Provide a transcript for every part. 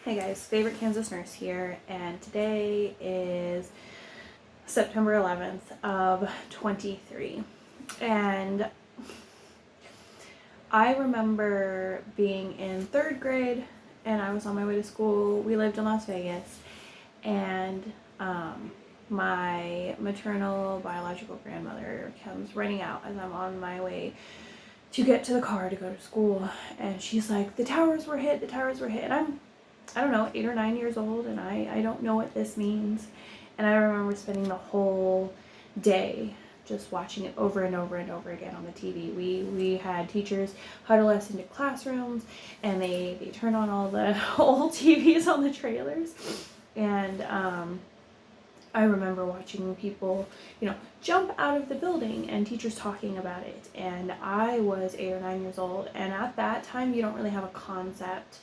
Hey guys, Favorite Kansas Nurse here, and today is September 11th of 23. And I remember being in 3rd grade and I was on my way to school. We lived in Las Vegas, and my maternal biological grandmother comes running out as I'm on my way to get to the car to go to school, and she's like, the towers were hit, and I don't know, 8 or 9 years old, and I don't know what this means. And I remember spending the whole day just watching it over and over and over again on the TV. We had teachers huddle us into classrooms, and they turn on all the old TVs on the trailers. And I remember watching people, jump out of the building and teachers talking about it. And I was 8 or 9 years old, and at that time, you don't really have a concept,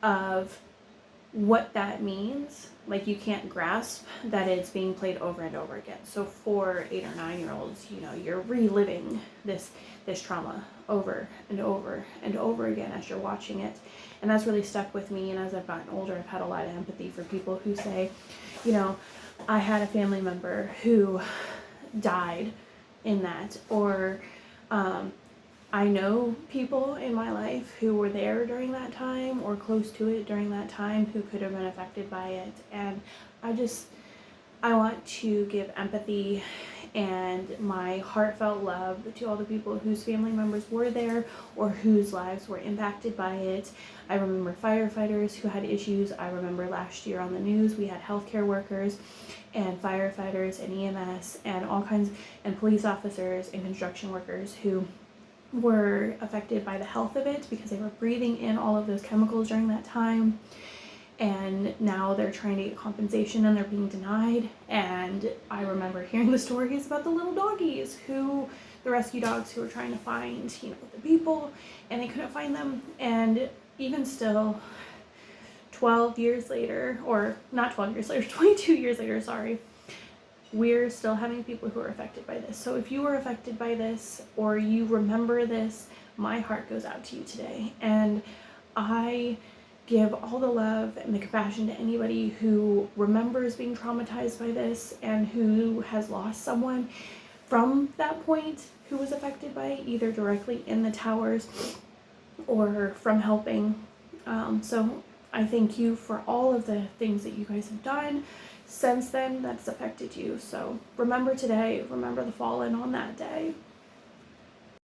of what that means. Like, you can't grasp that it's being played over and over again. So for 8 or 9 year olds, you're reliving this trauma over and over and over again as you're watching it. And that's really stuck with me. And as I've gotten older, I've had a lot of empathy for people who say, I had a family member who died in that, or I know people in my life who were there during that time or close to it during that time who could have been affected by it. And I want to give empathy and my heartfelt love to all the people whose family members were there or whose lives were impacted by it. I remember firefighters who had issues. I remember last year on the news we had healthcare workers and firefighters and EMS and all kinds, and police officers and construction workers who were affected by the health of it because they were breathing in all of those chemicals during that time. And now they're trying to get compensation and they're being denied. And I remember hearing the stories about the little doggies the rescue dogs who were trying to find, the people, and they couldn't find them. And even still, 12 years later, or not 12 years later, 22 years later, sorry, we're still having people who are affected by this. So if you were affected by this or you remember this, my heart goes out to you today. And I give all the love and the compassion to anybody who remembers being traumatized by this and who has lost someone from that point who was affected by it, either directly in the towers or from helping. So I thank you for all of the things that you guys have done since then that's affected you. So remember today, remember the fallen on that day.